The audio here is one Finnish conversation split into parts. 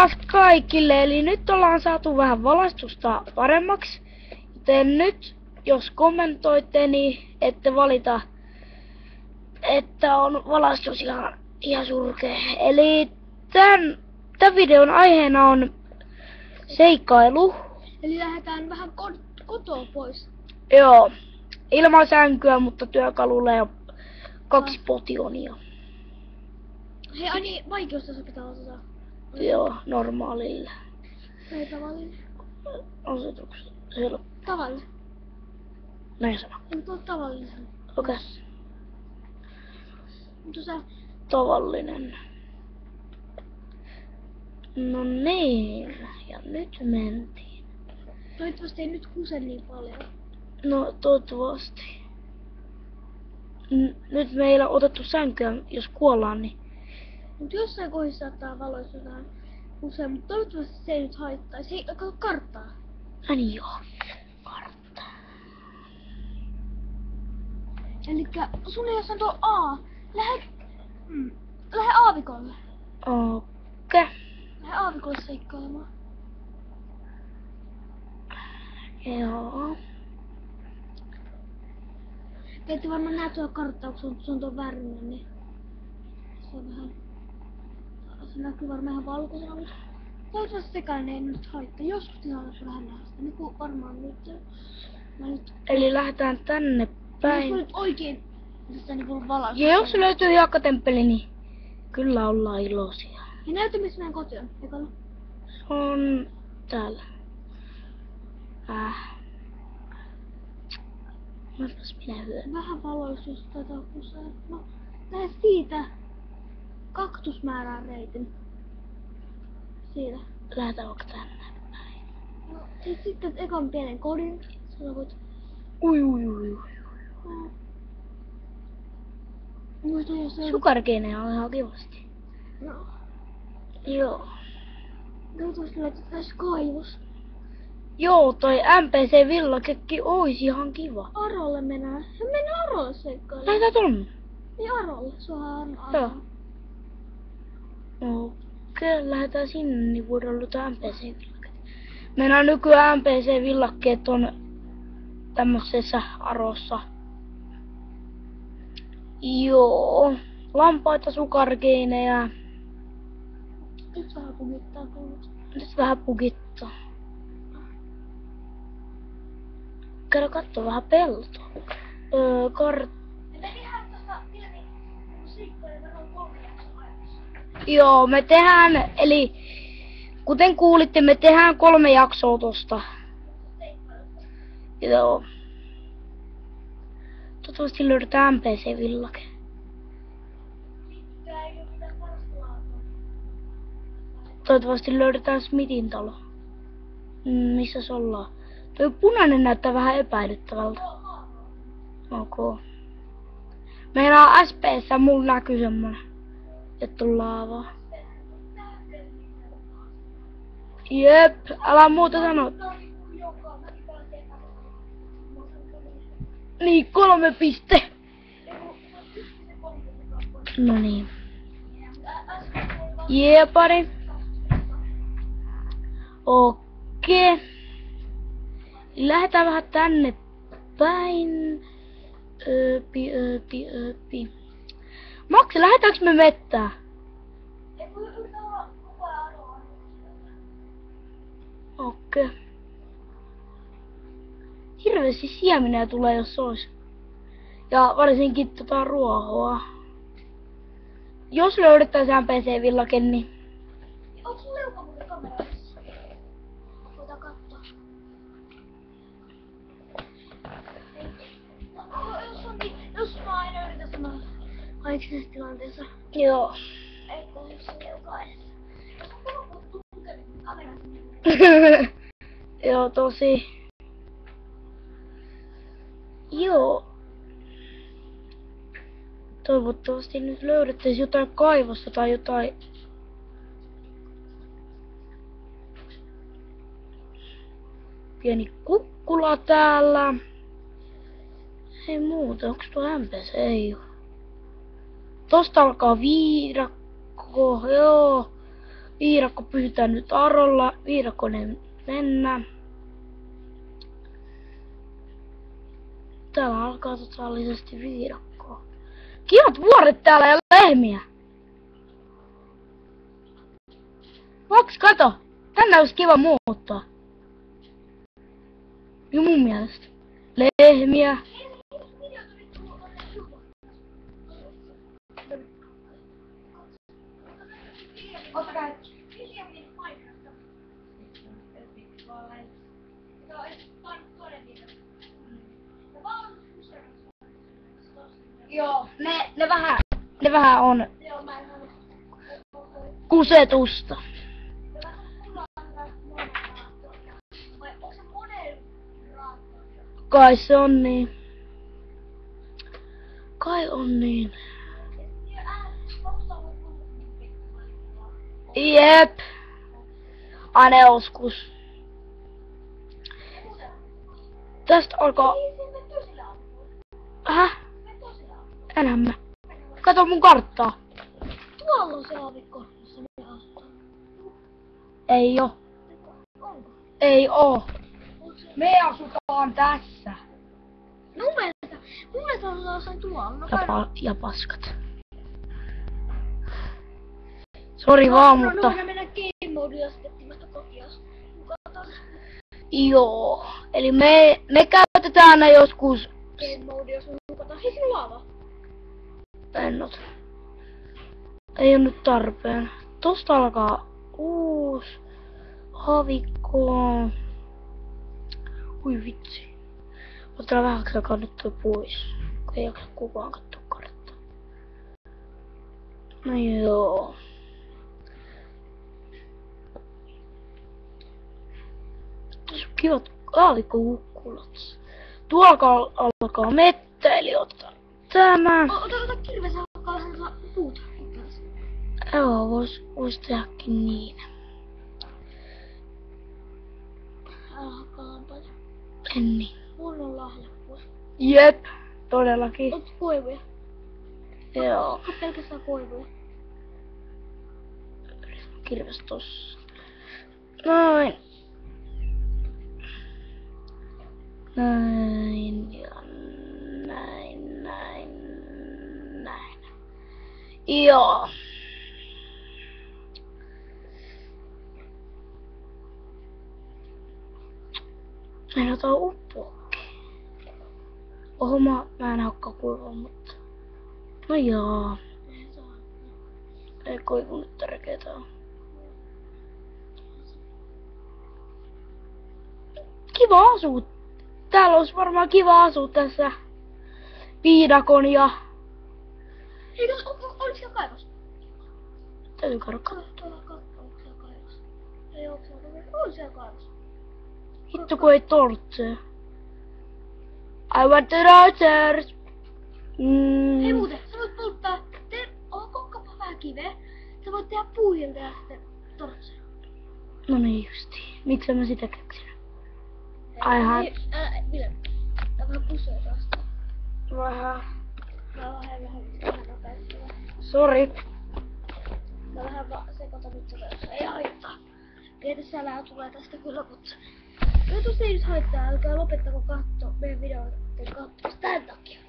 taas kaikille, eli nyt ollaan saatu vähän valaistusta paremmaksi. Joten nyt, jos kommentoitte, niin ette valita, että on valaistus ihan surkea. Eli tämän videon aiheena on seikkailu. Eli lähdetään vähän kotoa pois. Joo, ilman sänkyä, mutta työkalulla ja 2 potionia. Hei, Ani, vaikeustaso pitää osata. Joo, normaalilla. Ei tavallinen. Asetuksella. Tavallinen. Näin sana. Ei, tuo tavallinen. Okei. Mutta sä... Tavallinen. No niin, ja nyt mentiin. Toivottavasti ei nyt kuse niin paljon. No toivottavasti. Nyt meillä on otettu sänkyä, jos kuollaan, niin... Mut jossain kohdissa saattaa valoissa jotain usein, mutta toivottavasti se ei nyt haittaisi. Hei, katso karttaa. Niin joo, kartta. Elikkä sulle jos on tuo A, lähde aavikolle. Okei. Lähde aavikolle seikkailemaan. Joo. Te ette varmaan näe tuolla karttaa, kun se on tuo värinen, niin se on vähän... Se näkyy varmaan ihan valkoisena, mutta toivottavasti sekään ei nyt haittaa. Joskus tilanne vähän nähdä sitä, niin kuin varmaan nyt. Eli lähdetään tänne päin. Jos nyt oikein tästä niin valaus. Ja jos löytyy hiekkatemppeli, niin kyllä ollaan iloisia. Ja näytä missä meidän koti on, ekalla. Se on täällä. Mitäs minä hyön? Vähän valoisuus taitaa kusea. No, lähde siitä. Kaktusmäärää reitin. Siitä. Lähdetään vaikka tänne päin. No, sitten ekan pienen kodin. Sä voit... Ui. Muista jos se... Sukarkeinen on ihan kivasti. No. Joo. Toivottavasti löytyy tässä kaivos. Joo, toi NPC-villakekki ois ihan kiva. Arolle mennään. Mennään Arolle seikkailemaan. Lähdetään tonne. Niin Arolle, suoraan Joo. Okei, lähdetään sinne, niin voidaan löytää NPC-villakkeet. Meillä nykyään NPC-villakkeet on tämmöisessä Arossa. Joo. Lampaita, sukarkeineja. Nyt vähän pugittaa kuulosta. Nyt vähän pugittaa. Käydä kattoo vähän peltoa. Joo, me tehdään, eli kuten kuulitte, me tehdään 3 jaksoa tosta. Joo. Toivottavasti löydetään NPC-villake. Toivottavasti löydetään Smithin talo. Missäs ollaan? Tuo punainen näyttää vähän epäilyttävältä. Ok. Meillä on SP:ssä, mulla näkyy semmonen, että on laavaa. Jep, älä muuta sanoa. Niin, 3 piste. No niin. Jepari. Okei. Lähdetään vähän tänne päin. Öpi. Maksi, lähdetäänkö me mettään? Okei. Hirveästi siemeniä tulee, jos ois. Ja varsinkin ruohoa. Jos löydetään se NPC-villake, niin... Onko sun leuka muuten kamerassa? Voidaan katsoa. Jos mä aina yritän sanoa kaikissa tilanteessa. Joo. Ei kun se leuka edessä. Joo, tosi. Joo. Toivottavasti nyt löydettäisiin jotain kaivosta tai jotain. Pieni kukkula täällä. Ei muuta, onks tuo MPC? Ei oo. Tosta alkaa viidakko, joo. Viidakko pysytään nyt Arolla. Viidakkonen mennä. Täällä alkaa totaalisesti viidakkoa. Kivat vuoret täällä ja lehmiä. Maks, kato. Tänne olisi kiva muuttaa. Ja mun mielestä. Lehmiä. Joo, ne vähän on kusetusta. Kai se on niin. Kai on niin. Jep. Aina joskus. Tästä alkaa... Häh? Enhän mä. Kato mun karttaa. Tuolla on se aavikko, jossa me asutaan. Ei oo. Onko? Ei oo. Me asutaan tässä. Mun mielestä on jossain tuolla. No, Ja paskat. Sori vaan, mutta... No, mennä game mode ja sitten vasta kotiin. Joo. Eli me käytetään aina joskus... Game mode, jos me hukataan. Hei, sinulla avaa. En ota. Ei oo nyt tarpeen. Tosta alkaa uusi havikko. Ui vitsi. Otetaan vähän aikaa nyt toi pois. Kun ei jaksa kukaan katsoa karttaa. No joo. Tässä on kivat aavikkohukkulat. Tuolla alkaa mettä, eli ottaa tämä. Ota kirves ja alkaa vähän puuta. Joo, vois tehdäkin niin. Alkaa paljon. En niin. Mulla on lahjakkuus. Jep, todellakin. Oot koivuja? Joo. Oot pelkästään koivuja. Kirves tossa. Noin. Näin ja näin. Joo. En ota uppoakin. Oho, mä en hakkaa kuivaa, mutta... No joo. Ei koivu nyt tärkeetä on. Kiva asua. Täällä olisi varmaan kiva asua tässä viidakon ja... Eikö, oliko siellä kaivos? Täytyy käydä katsomaan. Tuolla onko siellä kaivos? Ei oo siellä, on siellä kaivos. Hitto kun ei tortsee. I want the rogers. Hei muuten, sä voit polttaa, kokkaapa vähän kiveä. Sä voit tehdä puuhilta ja sitten tortsea. No niin justiin. Miksi mä sitä keksin? Aihan. Ville, tää vähän pusee tästä. Vähän. Vähän nopeasti. Sori. Mä vähän sekoitan nyt sitä, jos ei haittaa. Pientä sälää tulee tästä kyllä, mutta... Tosta ei nyt haittaa, älkää lopettako katsoa meidän videoiden katsomista tän takia.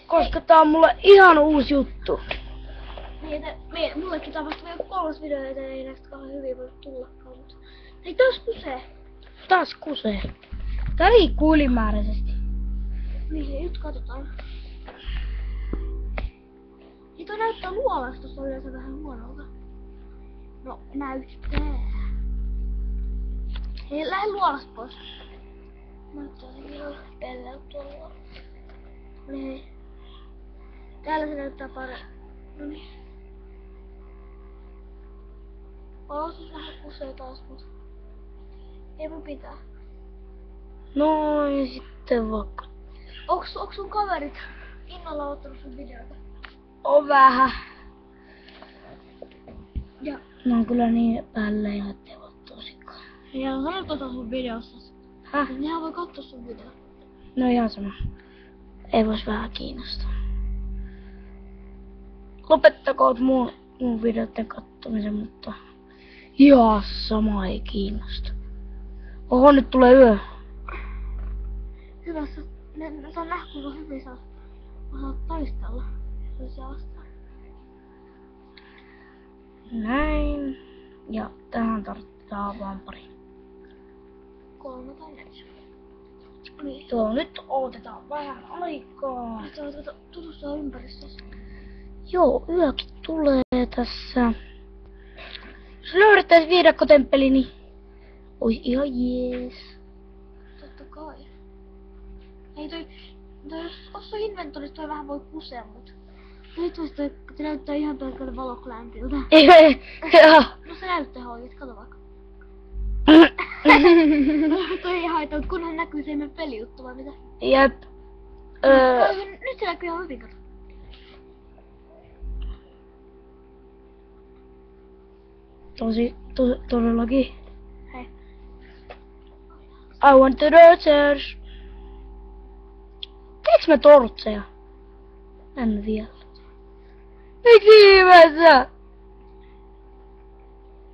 Koska tää on mulle ihan uusi juttu. Mullekin tää on vasta meidän 3. video, joten ei näistä kauhean hyvin voi tullakaan, mutta... Hei, taas kusee! Taas kusee. Tää liikkuu ylimääräisesti. Niin, nyt katsotaan. Niitä näyttää luolasta, tossa on yleensä vähän huonolta. No, näyttää. Hei, lähde luolasta pois. Näyttää se vielä pelle tuolla. Niin. Täällä se näyttää paremmin. Noniin. Siis vähän kusee taas, mut... Ei mun pitää. Noin sitten vaikka. Onks sun kaverit innolla ottanut sun videoita? On vähän. Ja. Ne on kyllä niin pälleen, ettei voi tosikaan. Ja sanot ota sun videossa. Häh? Nehän voi katsoa sun video. No ihan sama. Ei vois vähän kiinnostaa. Lopettakoot mun videoiden kattomisen, mutta Jaa, sama ei kiinnosta. Oho, nyt tulee yö. Hyvässä. Ne saa nähdä, kuinka hyvin sä osaat taistella. Toisia vastaan. Näin. Ja tähän tarvitaan vaan pari. 3 tai 4. Niin. Joo, nyt odotetaan vähän aikaa. Tutustua ympäristössä. Joo, yökin tulee tässä. Jos löydettäis viidakkotemppeli, niin ois ihan jees. Totta kai. Ei toi jos ossa inventorissa toi vähän voi kusea, mut toivottavasti toi näyttää ihan pelkältä valoklämpiltä. Joo. No se näyttää hoikit, kato vaikka. Toi ei haittaa, mut kunhan näkyy se ei mene pelijuttu vai mitä? Jep. Nyt se näkyy ihan hyvin, kato. Todellakin. Hei. I want the torches. Teeks mä tortseja? En vielä. Miksi ihmeessä?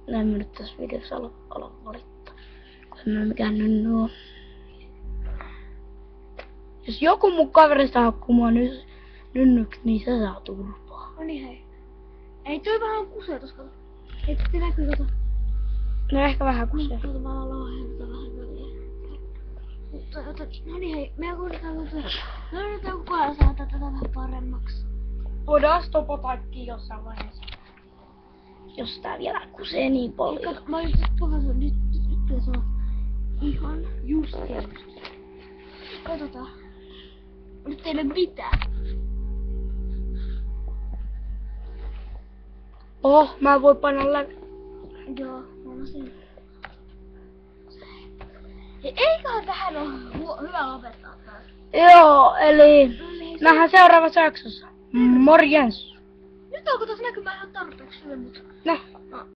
En mä nyt tässä videossa ala valittaa. Kun en mä mikään nynny oo. Jos joku mun kaverista haukkuu mua nynnyksi, niin se saa turpaa. No niin hei. Ei toi vähän kusee tossa, kato. Ei se näkyy, kato. No ehkä vähän kusee. Kato mä alan lauhentaa vähän väliä. No niin hei, meidän löydetään koko ajan saada tätä vähän paremmaksi. Voidaan stopataikkiin jossain vaiheessa. Jos tää vielä kusee niin paljon. Kato, mä olin just pohassa, nyt se on ihan just helposti. Katsotaan. Nyt ei ole mitään. Oh, mä voin painaa läpi. Joo, mä oon siinä. Eiköhän tähän ole hyvä lopettaa taas. Joo, eli nähdään seuraavassa jaksossa. Morjens! Nyt alkoi taas näkymään ihan tarpeeksi hyvin, mutta... No.